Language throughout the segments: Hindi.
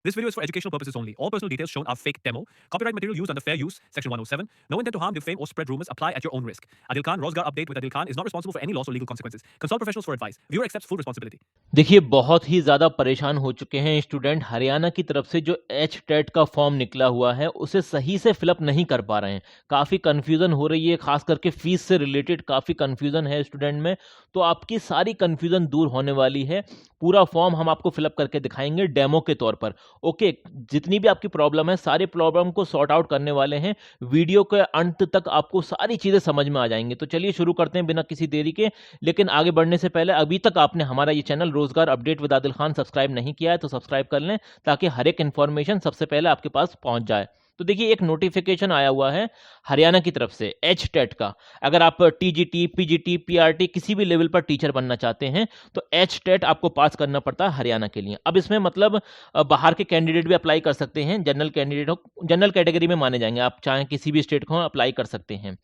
This video is for educational purposes only. All personal details shown are fake demo. Copyright material used under fair use, section 107. No intent to harm, defame, or spread rumors. Apply at your own risk. Adil Khan, Rozgar Update with Adil Khan is not responsible for any loss or legal consequences. Consult professionals for advice. Viewer accepts full responsibility. देखिए बहुत ही ज़्यादा परेशान हो चुके हैं स्टूडेंट। हरियाणा की तरफ से जो एच टेट का फॉर्म निकला हुआ है उसे सही से फिलअप नहीं कर पा रहे हैं। काफ़ी कन्फ्यूज़न हो रही है, खास करके फीस से रिलेटेड काफ़ी कन्फ्यूज़न है स्टूडेंट में। तो आपकी सारी कन्फ्यूज़न दूर होने वाली है। पूरा फॉर्म हम आपको फिलअप करके दिखाएंगे डेमो के तौर पर। ओके, जितनी भी आपकी प्रॉब्लम है सारे प्रॉब्लम को सॉर्ट आउट करने वाले हैं। वीडियो के अंत तक आपको सारी चीज़ें समझ में आ जाएंगी। तो चलिए शुरू करते हैं बिना किसी देरी के। लेकिन आगे बढ़ने से पहले अभी तक आपने हमारा ये चैनल रोजगार update with Adil Khan subscribe नहीं किया है तो सब्सक्राइब कर लें, ताकि हर एक इन्फॉर्मेशन सबसे पहले आपके पास पहुंच जाए। तो देखिए एक नोटिफिकेशन आया हुआ है हरियाणा की तरफ से एच टेट का। अगर आप टीजीटी, पीजीटी, पीआरटी किसी भी लेवल पर टीचर बनना चाहते हैं तो एच टेट आपको पास करना पड़ता है हरियाणा के लिए। अब इसमें मतलब बाहर के कैंडिडेट भी अप्लाई कर सकते हैं। जनरल कैंडिडेट हो, जनरल कैटेगरी में माने जाएंगे। आप चाहें किसी भी स्टेट को अप्लाई कर सकते हैं।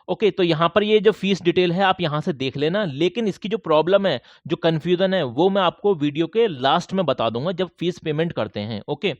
ओके, तो यहाँ पर ये जो फीस डिटेल है आप यहाँ से देख लेना। लेकिन इसकी जो प्रॉब्लम है, जो कन्फ्यूजन है, वो मैं आपको वीडियो के लास्ट में बता दूंगा जब फीस पेमेंट करते हैं। ओके,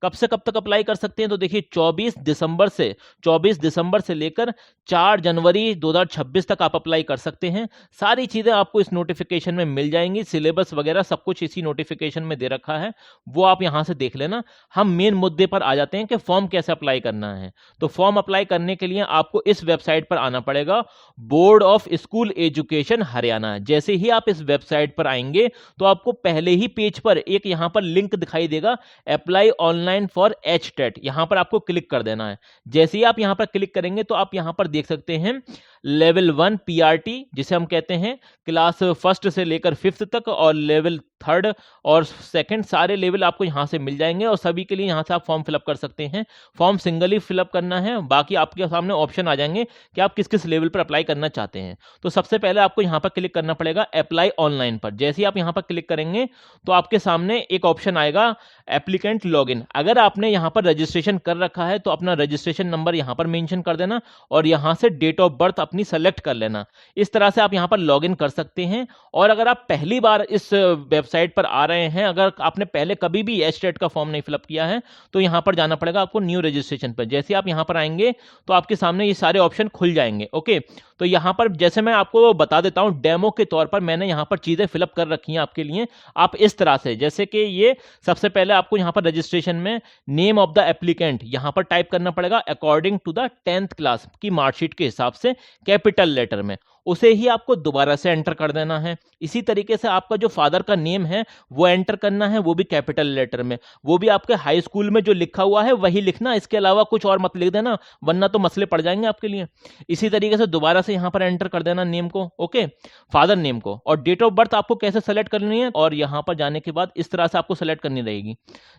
कब से कब तक अप्लाई कर सकते हैं? तो देखिए 24 दिसंबर से लेकर 4 जनवरी 2026 तक आप अप्लाई कर सकते हैं। सारी चीज़ें आपको इस नोटिफिकेशन में मिल जाएंगी। सिलेबस वगैरह सब कुछ इसी नोटिफिकेशन में दे रखा है, वो आप यहाँ से देख लेना। हम मेन मुद्दे पर आ जाते हैं कि फॉर्म कैसे अप्लाई करना है। तो फॉर्म अप्लाई करने के लिए आपको इस वेबसाइट पर आना पड़ेगा, board of school education Haryana. जैसे ही आप इस वेबसाइट पर आएंगे तो आपको पहले ही पेज पर एक यहाँ पर लिंक दिखाई देगा, apply online for H TET. यहां पर आपको क्लिक कर देना है। जैसे ही आप यहां पर क्लिक करेंगे तो आप यहां पर देख सकते हैं लेवल 1 पीआरटी, जिसे हम कहते हैं क्लास फर्स्ट से लेकर 5th तक, और लेवल 3rd और 2nd सारे लेवल आपको यहां से मिल जाएंगे। और सभी के लिए यहां से आप फॉर्म फिलअप कर सकते हैं। फॉर्म सिंगल ही फिलअप करना है, बाकी आपके सामने ऑप्शन आ जाएंगे कि आप किस किस लेवल पर अप्लाई करना चाहते हैं। तो सबसे पहले आपको यहां पर क्लिक करना पड़ेगा अप्लाई ऑनलाइन पर। जैसे ही आप यहां पर क्लिक करेंगे तो आपके सामने एक ऑप्शन आएगा एप्लीकेंट लॉगिन। अगर आपने यहां पर रजिस्ट्रेशन कर रखा है तो अपना रजिस्ट्रेशन नंबर यहां पर मेंशन कर देना और यहां से डेट ऑफ बर्थ अपनी सेलेक्ट कर लेना। इस तरह से आप यहां पर लॉगिन कर सकते हैं। और अगर आप पहली बार इस वेबसाइट पर आ रहे हैं, अगर आपने पहले कभी भी एच टेट का फॉर्म नहीं फिलअप किया है, तो यहां पर जाना पड़ेगा आपको न्यू रजिस्ट्रेशन पर। जैसे आप यहां पर आएंगे तो आपके सामने ये सारे ऑप्शन खुल जाएंगे। ओके, तो यहां पर जैसे मैं आपको बता देता हूं, डेमो के तौर पर मैंने यहां पर चीजें फिलअप कर रखी हैं आपके लिए। आप इस तरह से, जैसे कि ये सबसे पहले आपको यहां पर रजिस्ट्रेशन में नेम ऑफ द एप्लीकेंट यहां पर टाइप करना पड़ेगा according to the 10th class की मार्कशीट के हिसाब से कैपिटल लेटर में। उसे ही आपको दोबारा से एंटर कर देना है। इसी तरीके से आपका जो फादर का नेम है वो एंटर करना है, वो भी कैपिटल लेटर में। वो भी आपके हाई स्कूल में जो लिखा हुआ है वही लिखना, इसके अलावा कुछ और मत लिख देना, वरना तो मसले पड़ जाएंगे आपके लिए। इसी तरीके से दोबारा से यहां पर एंटर कर देना नेम को, ओके, फादर नेम को। और डेट ऑफ बर्थ आपको कैसे सेलेक्ट करनी है, और यहां पर जाने के बाद इस तरह से आपको सेलेक्ट करनी रहेगी।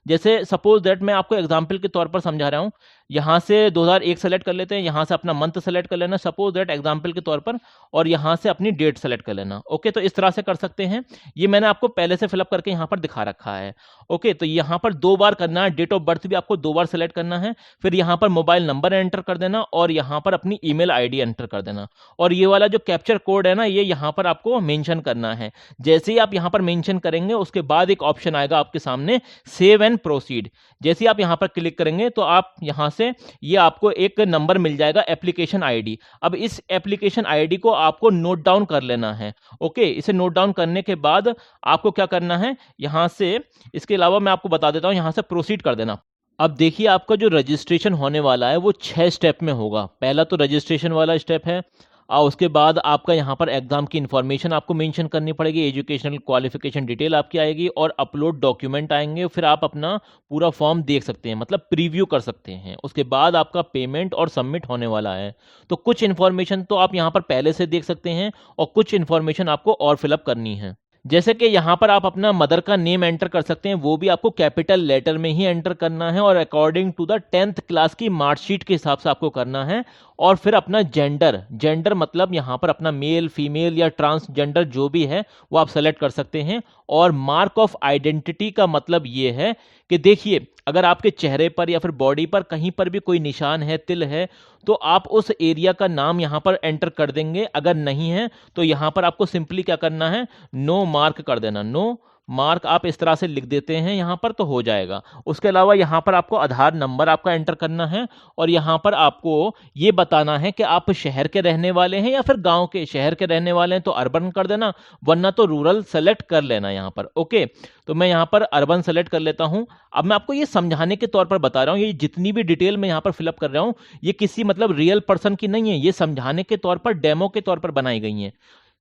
जैसे सपोज दैट मैं आपको एग्जाम्पल के तौर पर समझा रहा हूं, यहां से 2001 सेलेक्ट कर लेते हैं, यहां से अपना मंथ सेलेक्ट कर लेना सपोज दैट एग्जाम्पल के तौर पर, और यहां से अपनी डेट सेलेक्ट कर लेना। ओके, तो इस तरह से कर सकते हैं। ये मैंने आपको पहले से फिलअप करके यहां पर दिखा रखा है। ओके, तो यहां पर 2 बार करना है। डेट ऑफ बर्थ भी आपको 2 बार सेलेक्ट करना है। फिर यहां पर मोबाइल नंबर एंटर कर देना और यहां पर अपनी ईमेल आईडी एंटर कर देना। और ये वाला जो कैप्चर कोड है ना, ये यहां पर आपको मेंशन करना है। जैसे ही आप यहां पर मेंशन करेंगे उसके बाद एक ऑप्शन आएगा आपके सामने, सेव एंड प्रोसीड। जैसे ही आप यहां पर क्लिक करेंगे तो आप यहां से ये आपको एक नंबर मिल जाएगा, एप्लीकेशन आईडी। अब इस एप्लीकेशन आईडी को आपको नोट डाउन कर लेना है। ओके, इसे नोट डाउन करने के बाद आपको क्या करना है, यहां से, इसके अलावा मैं आपको बता देता हूं, यहां से प्रोसीड कर देना। अब देखिए आपका जो रजिस्ट्रेशन होने वाला है वो 6 स्टेप में होगा। पहला तो रजिस्ट्रेशन वाला स्टेप है, और उसके बाद आपका यहाँ पर एग्जाम की इंफॉर्मेशन आपको मेंशन करनी पड़ेगी, एजुकेशनल क्वालिफिकेशन डिटेल आपकी आएगी और अपलोड डॉक्यूमेंट आएंगे। फिर आप अपना पूरा फॉर्म देख सकते हैं, मतलब प्रीव्यू कर सकते हैं। उसके बाद आपका पेमेंट और सबमिट होने वाला है। तो कुछ इन्फॉर्मेशन तो आप यहाँ पर पहले से देख सकते हैं और कुछ इन्फॉर्मेशन आपको और फिलअप करनी है। जैसे कि यहाँ पर आप अपना मदर का नेम एंटर कर सकते हैं, वो भी आपको कैपिटल लेटर में ही एंटर करना है और according to the 10th class की मार्कशीट के हिसाब से आपको करना है। और फिर अपना जेंडर मतलब यहाँ पर अपना मेल, फीमेल या ट्रांसजेंडर जो भी है वो आप सेलेक्ट कर सकते हैं। और मार्क ऑफ आइडेंटिटी का मतलब ये है कि देखिए, अगर आपके चेहरे पर या फिर बॉडी पर कहीं पर भी कोई निशान है, तिल है, तो आप उस एरिया का नाम यहां पर एंटर कर देंगे। अगर नहीं है तो यहां पर आपको सिंपली क्या करना है, नो मार्क कर देना, नो मार्क आप इस तरह से लिख देते हैं यहाँ पर तो हो जाएगा। उसके अलावा यहाँ पर आपको आधार नंबर आपका एंटर करना है और यहाँ पर आपको ये बताना है कि आप शहर के रहने वाले हैं या फिर गांव के। शहर के रहने वाले हैं तो अर्बन कर देना, वरना तो रूरल सेलेक्ट कर लेना यहाँ पर। ओके, तो मैं यहाँ पर अर्बन सेलेक्ट कर लेता हूँ। अब मैं आपको ये समझाने के तौर पर बता रहा हूँ, ये जितनी भी डिटेल मैं यहाँ पर फिलअप कर रहा हूँ ये किसी मतलब रियल पर्सन की नहीं है, ये समझाने के तौर पर, डेमो के तौर पर बनाई गई हैं।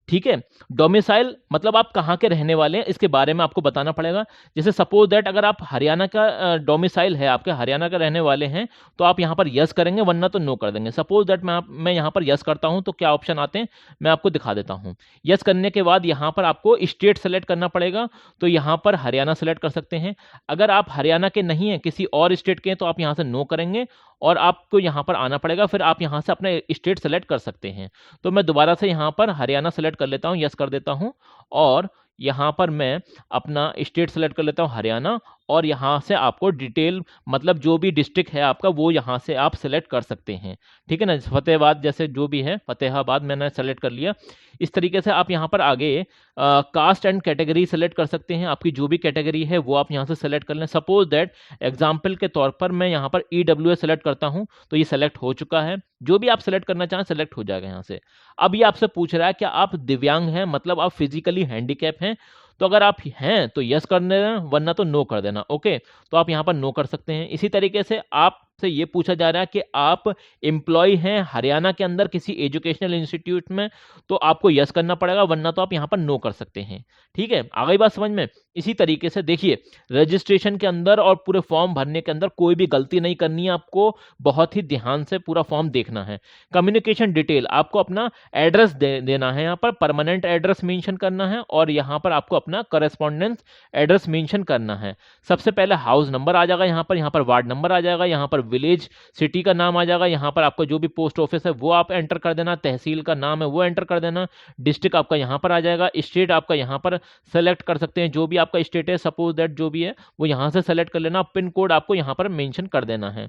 ठीक है, डोमिसाइल मतलब आप कहाँ के रहने वाले हैं इसके बारे में आपको बताना पड़ेगा। जैसे सपोज दैट अगर आप हरियाणा का डोमिसाइल है, आपके हरियाणा का रहने वाले हैं, तो आप यहाँ पर यस करेंगे, वरना तो नो कर देंगे। सपोज दैट मैं यहाँ पर यस करता हूँ तो क्या ऑप्शन आते हैं मैं आपको दिखा देता हूँ। यस करने के बाद यहाँ पर आपको स्टेट सेलेक्ट करना पड़ेगा, तो यहाँ पर हरियाणा सेलेक्ट कर सकते हैं। अगर आप हरियाणा के नहीं हैं, किसी और स्टेट के हैं, तो आप यहाँ से नो करेंगे और आपको यहाँ पर आना पड़ेगा, फिर आप यहाँ से अपना स्टेट सेलेक्ट कर सकते हैं। तो मैं दोबारा से यहाँ पर हरियाणा सेलेक्ट कर लेता हूँ, यस कर देता हूँ और यहाँ पर मैं अपना स्टेट सेलेक्ट कर लेता हूँ हरियाणा, और यहाँ से आपको डिटेल मतलब जो भी डिस्ट्रिक्ट है आपका वो यहाँ से आप सेलेक्ट कर सकते हैं। ठीक है ना, फतेहाबाद जैसे जो भी है, फतेहाबाद मैंने सेलेक्ट कर लिया। इस तरीके से आप यहाँ पर आगे कास्ट एंड कैटेगरी सेलेक्ट कर सकते हैं, आपकी जो भी कैटेगरी है वो आप यहाँ से सेलेक्ट कर लें। सपोज दैट एग्जाम्पल के तौर पर मैं यहाँ पर EWS सेलेक्ट करता हूँ, तो ये सेलेक्ट हो चुका है। जो भी आप सेलेक्ट करना चाहें सेलेक्ट हो जाएगा यहाँ से। अब ये आपसे पूछ रहा है कि आप दिव्यांग हैं, मतलब आप फिजिकली हैंडीकैप हैं, तो अगर आप हैं तो यस कर देना, वरना तो नो कर देना। ओके, तो आप यहाँ पर नो कर सकते हैं। इसी तरीके से आपसे ये पूछा जा रहा है कि आप एम्प्लॉय हैं हरियाणा के अंदर किसी एजुकेशनल इंस्टीट्यूट में, तो आपको यस करना पड़ेगा, वरना तो आप यहाँ पर नो कर सकते हैं। ठीक है, आ गई बात समझ में। इसी तरीके से देखिए, रजिस्ट्रेशन के अंदर और पूरे फॉर्म भरने के अंदर कोई भी गलती नहीं करनी है, आपको बहुत ही ध्यान से पूरा फॉर्म देखना है। कम्युनिकेशन डिटेल आपको अपना एड्रेस देना है, यहाँ पर परमानेंट एड्रेस मेंशन करना है और यहाँ पर आपको अपना करस्पॉन्डेंस एड्रेस मेंशन करना है। सबसे पहले हाउस नंबर आ जाएगा, यहाँ पर वार्ड नंबर आ जाएगा, यहाँ पर विलेज सिटी का नाम आ जाएगा, यहाँ पर आपका जो भी पोस्ट ऑफिस है वो आप एंटर कर देना, तहसील का नाम है वो एंटर कर देना, डिस्ट्रिक्ट आपका यहाँ पर आ जाएगा, स्टेट आपका यहाँ पर सेलेक्ट कर सकते हैं, जो भी आपका स्टेट है सपोज दैट जो भी है वो यहाँ से सेलेक्ट कर लेना। पिन कोड आपको यहाँ पर मेंशन कर देना है।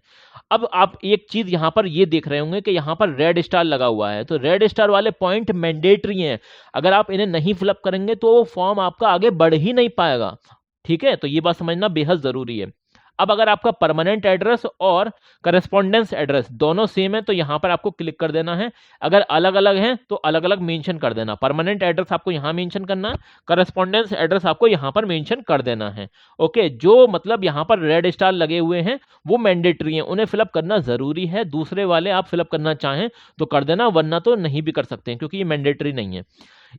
अब आप एक चीज यहाँ पर ये देख रहे होंगे कि यहाँ पर रेड स्टार लगा हुआ है, तो रेड स्टार वाले पॉइंट मैंडेटरी हैं, अगर आप इन्हें नहीं फिलअप करेंगे तो वो फॉर्म आपका आगे बढ़ ही नहीं पाएगा। ठीक है, तो ये बात समझना बेहद जरूरी है। अब अगर आपका परमानेंट एड्रेस और करस्पॉन्डेंस एड्रेस दोनों सेम है तो यहां पर आपको क्लिक कर देना है। अगर अलग अलग हैं तो अलग अलग मेंशन कर देना। परमानेंट एड्रेस आपको यहां मेंशन करना है, करस्पॉन्डेंस एड्रेस आपको यहां पर मेंशन कर देना है। ओके, जो मतलब यहां पर रेड स्टार लगे हुए हैं वो मैंडेटरी हैं, उन्हें फिलअप करना जरूरी है। दूसरे वाले आप फिलअप करना चाहें तो कर देना, वरना तो नहीं भी कर सकते हैं क्योंकि ये मैंडेटरी नहीं है।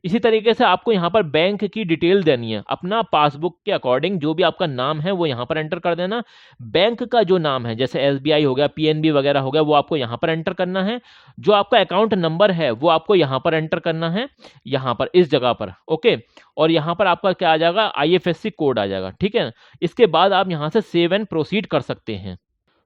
इसी तरीके से आपको यहाँ पर बैंक की डिटेल देनी है, अपना पासबुक के अकॉर्डिंग जो भी आपका नाम है वो यहाँ पर एंटर कर देना। बैंक का जो नाम है जैसे SBI हो गया, PNB वगैरह हो गया, वो आपको यहाँ पर एंटर करना है। जो आपका अकाउंट नंबर है वो आपको यहाँ पर एंटर करना है, यहाँ पर इस जगह पर। ओके, और यहाँ पर आपका क्या आ जाएगा, IFSC कोड आ जाएगा। ठीक है, इसके बाद आप यहाँ से सेव एंड प्रोसीड कर सकते हैं।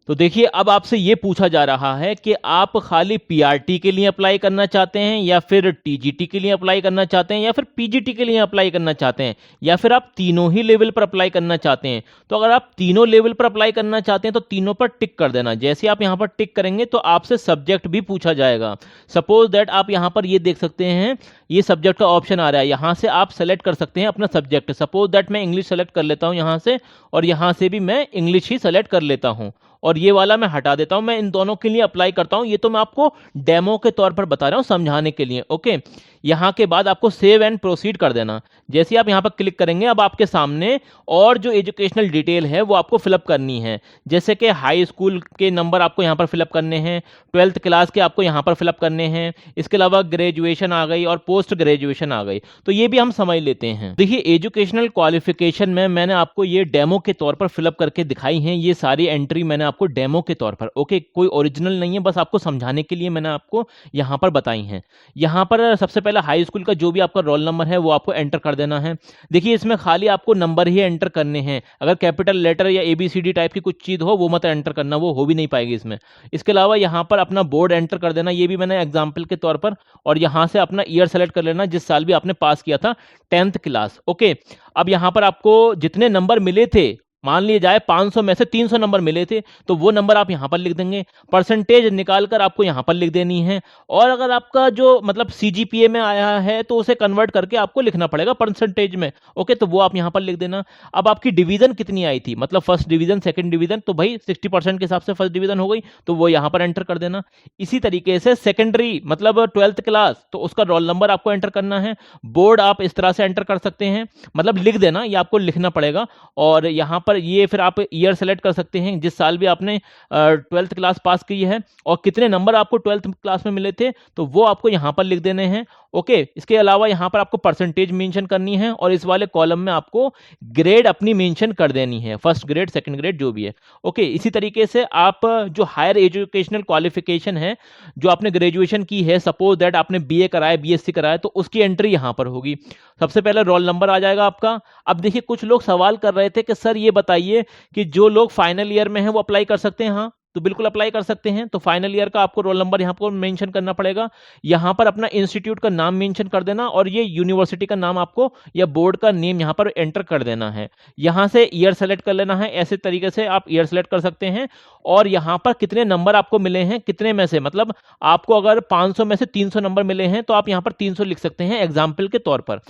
तो देखिए, अब आपसे ये पूछा जा रहा है कि आप खाली PRT के लिए अप्लाई करना चाहते हैं या फिर TGT के लिए अप्लाई करना चाहते हैं या फिर PGT के लिए अप्लाई करना चाहते हैं या फिर आप तीनों ही लेवल पर अप्लाई करना चाहते हैं। तो अगर आप तीनों लेवल पर अप्लाई करना चाहते हैं तो तीनों पर टिक कर देना। जैसे आप यहाँ पर टिक करेंगे तो आपसे सब्जेक्ट भी पूछा जाएगा। सपोज दैट आप यहाँ पर ये देख सकते हैं, ये सब्जेक्ट का ऑप्शन आ रहा है, यहाँ से आप सेलेक्ट कर सकते हैं अपना सब्जेक्ट। सपोज दैट मैं इंग्लिश सेलेक्ट कर लेता हूँ यहाँ से, और यहाँ से भी मैं इंग्लिश ही सेलेक्ट कर लेता हूँ और ये वाला मैं हटा देता हूं। मैं इन दोनों के लिए अप्लाई करता हूं, ये तो मैं आपको डेमो के तौर पर बता रहा हूं समझाने के लिए। ओके, यहां के बाद आपको सेव एंड प्रोसीड कर देना। जैसे ही आप यहां पर क्लिक करेंगे अब आपके सामने और जो एजुकेशनल डिटेल है वो आपको फिलअप करनी है। जैसे कि हाई स्कूल के नंबर आपको यहां पर फिलअप करने हैं, 12th क्लास के आपको यहां पर फिलअप करने हैं, इसके अलावा ग्रेजुएशन आ गई और पोस्ट ग्रेजुएशन आ गई, तो ये भी हम समझ लेते हैं। देखिए, एजुकेशनल क्वालिफिकेशन में मैंने आपको ये डेमो के तौर पर फिलअप करके दिखाई हैं, ये सारी एंट्री मैंने आपको डेमो के तौर पर, ओके, कोई ओरिजिनल नहीं है, बस आपको समझाने के लिए मैंने आपको यहां पर बताई हैं। यहां पर सबसे पहले हाई स्कूल का जो भी आपका रोल नंबर है वो आपको एंटर कर देना है। देखिए, इसमें खाली आपको नंबर ही एंटर करने हैं, अगर कैपिटल लेटर या ABCD टाइप की कुछ चीज हो वो मत एंटर करना, वो हो भी नहीं पाएगी इसमें। इसके अलावा यहां पर अपना बोर्ड एंटर कर देना, ये भी मैंने एग्जाम्पल के तौर पर, और यहां से अपना ईयर सेलेक्ट कर लेना जिस साल भी आपने पास किया था 10th क्लास। ओके, अब यहां पर आपको जितने नंबर मिले थे मान लिया जाए 500 में से 300 नंबर मिले थे, तो वो नंबर आप यहाँ पर लिख देंगे। परसेंटेज निकालकर आपको यहाँ पर लिख देनी है। और अगर आपका जो मतलब सीजीपीए में आया है तो उसे कन्वर्ट करके आपको लिखना पड़ेगा परसेंटेज में। ओके, तो वो आप यहाँ पर लिख देना। अब आपकी डिवीजन कितनी आई थी, मतलब फर्स्ट डिवीजन, सेकंड डिवीजन, तो भाई 60% के हिसाब से फर्स्ट डिवीजन हो गई, तो वो यहाँ पर एंटर कर देना। इसी तरीके से सेकेंडरी मतलब 12th क्लास, तो उसका रोल नंबर आपको एंटर करना है। बोर्ड आप इस तरह से एंटर कर सकते हैं, मतलब लिख देना, ये आपको लिखना पड़ेगा। और यहाँ पर ये फिर आप ईयर सेलेक्ट कर सकते हैं, जिस साल भी आपने 12th क्लास पास की है और कितने नंबर आपको 12th क्लास में मिले थे, तो वो आपको यहाँ पर लिख देने हैं। ओके, इसके अलावा यहाँ पर आपको परसेंटेज मेंशन करनी है और इस वाले कॉलम में आपको ग्रेड अपनी मेंशन कर देनी है, फर्स्ट ग्रेड, सेकंड ग्रेड, जो भी है। ओके, इसी तरीके से आप जो हायर एजुकेशनल क्वालिफिकेशन है, जो आपने ग्रेजुएशन की है, सपोज दैट आपने बीए कराया, बीएससी कराया, तो उसकी एंट्री यहाँ पर होगी। सबसे पहले रोल नंबर आ जाएगा आपका। अब देखिए, कुछ लोग सवाल कर रहे थे कि सर ये बताइए कि जो लोग फाइनल ईयर में हैं वो अप्लाई कर सकते हैं। हाँ, तो बिल्कुल अप्लाई कर सकते हैं। तो फाइनल ईयर का आपको रोल नंबर यहाँ पर मेंशन करना पड़ेगा। यहाँ पर अपना इंस्टीट्यूट का नाम मेंशन कर देना और ये यूनिवर्सिटी का नाम आपको या बोर्ड का नेम यहाँ पर एंटर कर देना है। यहाँ से ईयर सेलेक्ट कर लेना है, ऐसे तरीके से आप ईयर सेलेक्ट कर सकते हैं। और यहाँ पर कितने नंबर आपको मिले हैं, कितने में से, मतलब आपको अगर 500 में से 300 नंबर मिले हैं तो आप यहाँ पर 300 लिख सकते हैं एग्जाम्पल के तौर पर।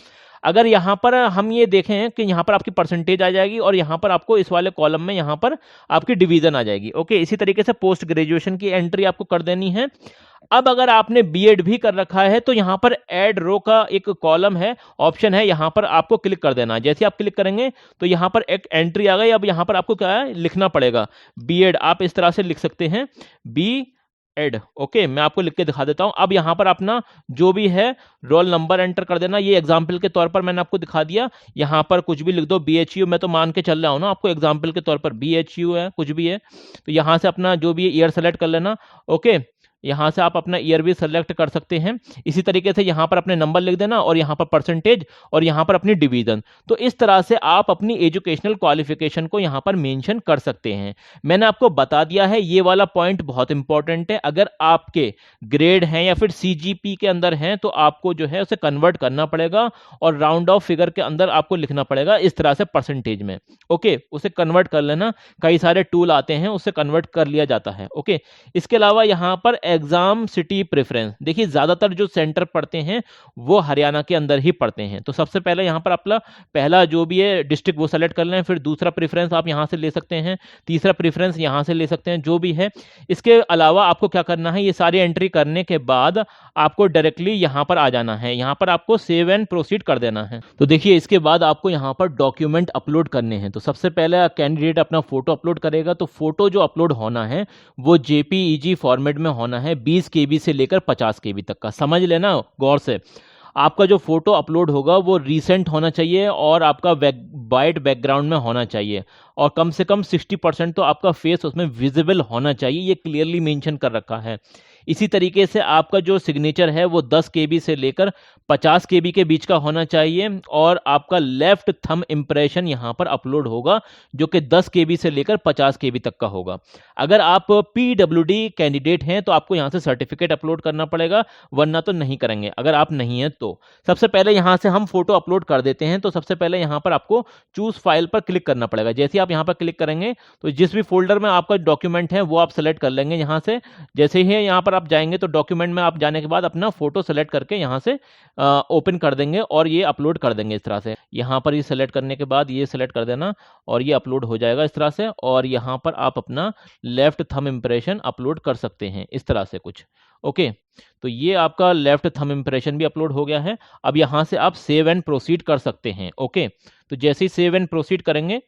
अगर यहाँ पर हम ये देखें कि यहाँ पर आपकी परसेंटेज आ जाएगी और यहाँ पर आपको इस वाले कॉलम में यहाँ पर आपकी डिवीजन आ जाएगी। ओके, इसी तरीके से पोस्ट ग्रेजुएशन की एंट्री आपको कर देनी है। अब अगर आपने बीएड भी कर रखा है तो यहाँ पर ऐड रो का एक कॉलम है, ऑप्शन है, यहाँ पर आपको क्लिक कर देना। जैसे आप क्लिक करेंगे तो यहाँ पर एक एंट्री आ गई। अब यहाँ पर आपको क्या है, लिखना पड़ेगा बीएड। आप इस तरह से लिख सकते हैं, बी एड। ओके, मैं आपको लिख के दिखा देता हूं। अब यहाँ पर अपना जो भी है रोल नंबर एंटर कर देना। ये एग्जाम्पल के तौर पर मैंने आपको दिखा दिया। यहाँ पर कुछ भी लिख दो, बीएचयू, मैं तो मान के चल रहा हूँ ना आपको एग्जाम्पल के तौर पर, बीएचयू है, कुछ भी है। तो यहाँ से अपना जो भी ईयर सेलेक्ट कर लेना। ओके, यहाँ से आप अपना ईयर भी सेलेक्ट कर सकते हैं। इसी तरीके से यहाँ पर अपने नंबर लिख देना और यहाँ पर परसेंटेज और यहाँ पर अपनी डिवीजन। तो इस तरह से आप अपनी एजुकेशनल क्वालिफिकेशन को यहाँ पर मेंशन कर सकते हैं। मैंने आपको बता दिया है, ये वाला पॉइंट बहुत इंपॉर्टेंट है। अगर आपके ग्रेड हैं या फिर सीजीपी के अंदर हैं तो आपको जो है उसे कन्वर्ट करना पड़ेगा और राउंड ऑफ फिगर के अंदर आपको लिखना पड़ेगा इस तरह से परसेंटेज में। ओके, उसे कन्वर्ट कर लेना। कई सारे टूल आते हैं, उससे कन्वर्ट कर लिया जाता है। ओके, इसके अलावा यहाँ पर एग्जाम सिटी प्रेफरेंस, देखिए ज्यादातर जो सेंटर पढ़ते हैं वो हरियाणा के अंदर ही पढ़ते हैं। तो सबसे पहले यहाँ पर अपना पहला जो भी है डिस्ट्रिक्ट वो सेलेक्ट कर लें, फिर दूसरा प्रेफरेंस आप यहाँ से ले सकते हैं, तीसरा प्रेफरेंस यहाँ से ले सकते हैं, जो भी है। इसके अलावा आपको क्या करना है, ये सारी एंट्री करने के बाद आपको डायरेक्टली यहाँ पर आ जाना है। यहाँ पर आपको सेव एंड प्रोसीड कर देना है। तो देखिए, इसके बाद आपको यहाँ पर डॉक्यूमेंट अपलोड करने हैं। तो सबसे पहले कैंडिडेट अपना फोटो अपलोड करेगा। तो फोटो जो अपलोड होना है वो जेपीईजी फॉर्मेट में होना है, 20 केबी से लेकर 50 केबी तक का। समझ लेना गौर से। आपका जो फोटो अपलोड होगा वो रीसेंट होना चाहिए और आपका वाइट बैकग्राउंड में होना चाहिए और कम से कम 60% तो आपका फेस उसमें विजिबल होना चाहिए। ये क्लियरली मेंशन कर रखा है। इसी तरीके से आपका जो सिग्नेचर है वो 10 केबी से लेकर 50 केबी के बीच का होना चाहिए और आपका लेफ्ट थंब इंप्रेशन यहाँ पर अपलोड होगा जो कि 10 केबी से लेकर 50 केबी तक का होगा। अगर आप पीडब्ल्यूडी कैंडिडेट हैं तो आपको यहाँ से सर्टिफिकेट अपलोड करना पड़ेगा, वरना तो नहीं करेंगे अगर आप नहीं हैं तो। सबसे पहले यहाँ से हम फोटो अपलोड कर देते हैं। तो सबसे पहले यहाँ पर आपको चूज फाइल पर क्लिक करना पड़ेगा। जैसे आप यहाँ पर क्लिक करेंगे तो जिस भी फोल्डर में आपका डॉक्यूमेंट है वो आप सेलेक्ट कर लेंगे। यहाँ से जैसे ही यहाँ पर आप जाएंगे तो डॉक्यूमेंट में आप जाने के बाद अपना फोटो सेलेक्ट करके यहाँ से ओपन कर देंगे और ये अपलोड कर देंगे इस तरह से। यहाँ पर ये सेलेक्ट करने के बाद ये सेलेक्ट कर देना और ये अपलोड हो जाएगा इस तरह से। और यहाँ पर आप अपना लेफ्ट थंब इंप्रेशन अपलोड कर सकते हैं इस तरह से कुछ। ओके, तो ये आपका लेफ्ट थंब इंप्रेशन भी अपलोड हो गया है। अब यहाँ से आप सेव एंड प्रोसीड कर सकते हैं। ओके, तो जैसे ही सेव एंड प्रोसीड करेंगे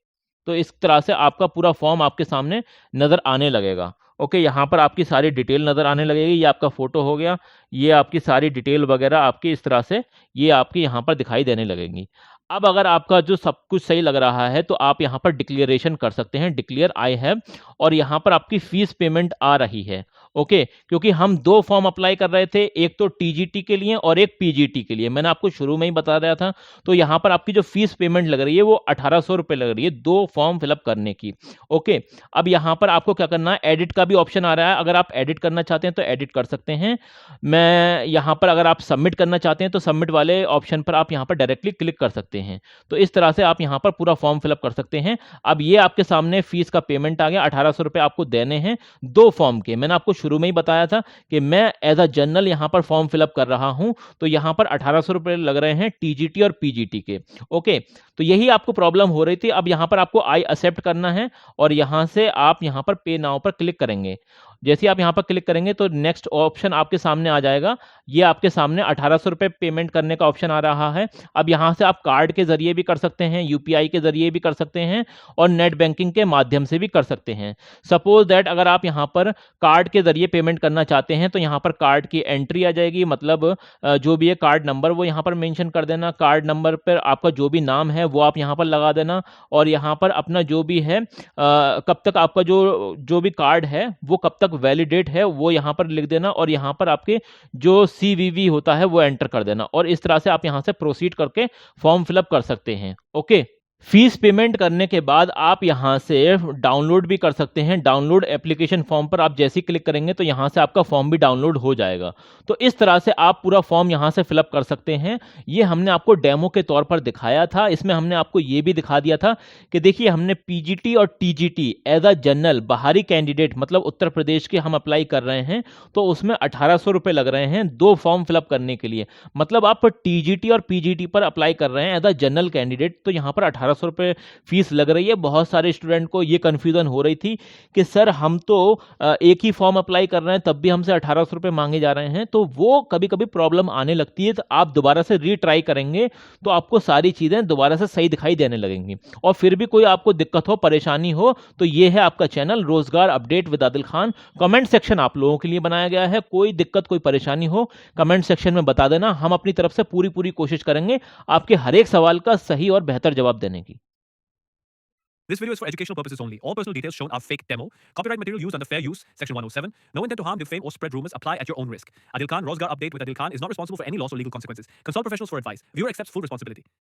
तो इस तरह से आपका पूरा फॉर्म आपके सामने नजर आने लगेगा। ओके, यहाँ पर आपकी सारी डिटेल नज़र आने लगेगी। ये आपका फोटो हो गया, ये आपकी सारी डिटेल वगैरह आपकी इस तरह से ये आपकी यहाँ पर दिखाई देने लगेंगी। अब अगर आपका जो सब कुछ सही लग रहा है तो आप यहाँ पर डिक्लेरेशन कर सकते हैं, डिक्लेयर आई हैव, और यहाँ पर आपकी फीस पेमेंट आ रही है। ओके, क्योंकि हम 2 फॉर्म अप्लाई कर रहे थे, एक तो टीजीटी के लिए और एक पीजीटी के लिए। मैंने आपको शुरू में ही बता दिया था, तो यहाँ पर आपकी जो फीस पेमेंट लग रही है वो 1800 रुपए लग रही है 2 फॉर्म फिलअप करने की। ओके, अब यहाँ पर आपको क्या करना है, एडिट का भी ऑप्शन आ रहा है, अगर आप एडिट करना चाहते हैं तो एडिट कर सकते हैं। मैं यहाँ पर अगर आप सबमिट करना चाहते हैं तो सबमिट वाले ऑप्शन पर आप यहाँ पर डायरेक्टली क्लिक कर सकते हैं। तो इस तरह से आप यहाँ पर पूरा फॉर्म फिलअप कर सकते हैं। अब ये आपके सामने फीस का पेमेंट आ गया, 1800 रुपए आपको देने हैं 2 फॉर्म के। मैंने आपको शुरू में ही बताया था कि मैं एज अ जनरल यहाँ पर फॉर्म फिलअप कर रहा हूँ, तो यहाँ पर 1800 रुपए लग रहे हैं टीजीटी और पीजीटी के। ओके, तो यही आपको प्रॉब्लम हो रही थी। अब यहाँ पर आपको आई एक्सेप्ट करना है और यहाँ से आप यहाँ पर पे नाउ पर क्लिक करेंगे। जैसे ही आप यहाँ पर क्लिक करेंगे तो नेक्स्ट ऑप्शन आपके सामने आ जाएगा। ये आपके सामने 1800 रुपए पेमेंट करने का ऑप्शन आ रहा है। अब यहाँ से आप कार्ड के जरिए भी कर सकते हैं, यूपीआई के जरिए भी कर सकते हैं और नेट बैंकिंग के माध्यम से भी कर सकते हैं। सपोज दैट अगर आप यहाँ पर कार्ड के जरिए पेमेंट करना चाहते हैं तो यहाँ पर कार्ड की एंट्री आ जाएगी, मतलब जो भी है कार्ड नंबर वो यहाँ पर मेंशन कर देना। कार्ड नंबर पर आपका जो भी नाम है वो आप यहाँ पर लगा देना और यहाँ पर अपना जो भी है कब तक आपका जो जो भी कार्ड है वो कब तक वैलिडेट है वो यहाँ पर लिख देना और यहाँ पर आपके जो सीवीवी होता है वो एंटर कर देना और इस तरह से आप यहाँ से प्रोसीड करके फॉर्म फिलअप कर सकते हैं। ओके, फीस पेमेंट करने के बाद आप यहाँ से डाउनलोड भी कर सकते हैं। डाउनलोड एप्लीकेशन फॉर्म पर आप जैसे ही क्लिक करेंगे तो यहाँ से आपका फॉर्म भी डाउनलोड हो जाएगा। तो इस तरह से आप पूरा फॉर्म यहाँ से फिलअप कर सकते हैं। ये हमने आपको डेमो के तौर पर दिखाया था। इसमें हमने आपको ये भी दिखा दिया था कि देखिए हमने पीजीटी और टीजीटी एज अ जनरल बाहरी कैंडिडेट मतलब उत्तर प्रदेश के हम अप्लाई कर रहे हैं तो उसमें 1800 रुपये लग रहे हैं 2 फॉर्म फिलअप करने के लिए। मतलब आप टीजीटी और पीजीटी पर अप्लाई कर रहे हैं एज अ जनरल कैंडिडेट तो यहाँ पर 1800 रुपये फीस लग रही है। बहुत सारे स्टूडेंट को ये कंफ्यूजन हो रही थी कि सर हम तो एक ही फॉर्म अप्लाई कर रहे हैं तब भी हमसे 1800 रुपये मांगे जा रहे हैं, तो वो कभी कभी प्रॉब्लम आने लगती है। तो आप दोबारा से रीट्राई करेंगे तो आपको सारी चीजें दोबारा से सही दिखाई देने लगेंगी। और फिर भी कोई आपको दिक्कत हो परेशानी हो तो ये है आपका चैनल रोजगार update with Adil Khan. Comment section आप लोगों के लिए बनाया गया है। कोई दिक्कत कोई परेशानी हो कमेंट सेक्शन में बता देना, हम अपनी तरफ से पूरी कोशिश करेंगे आपके हर एक सवाल का सही और बेहतर जवाब देने की। This video is for educational purposes only. All personal details shown are fake demo. Copyright material used under fair use, section 107. No intent to harm, defame, or spread rumors. Apply at your own risk. Adil Khan, Rozgar Update with Adil Khan is not responsible for any loss or legal consequences. Consult professionals for advice. Viewer accepts full responsibility.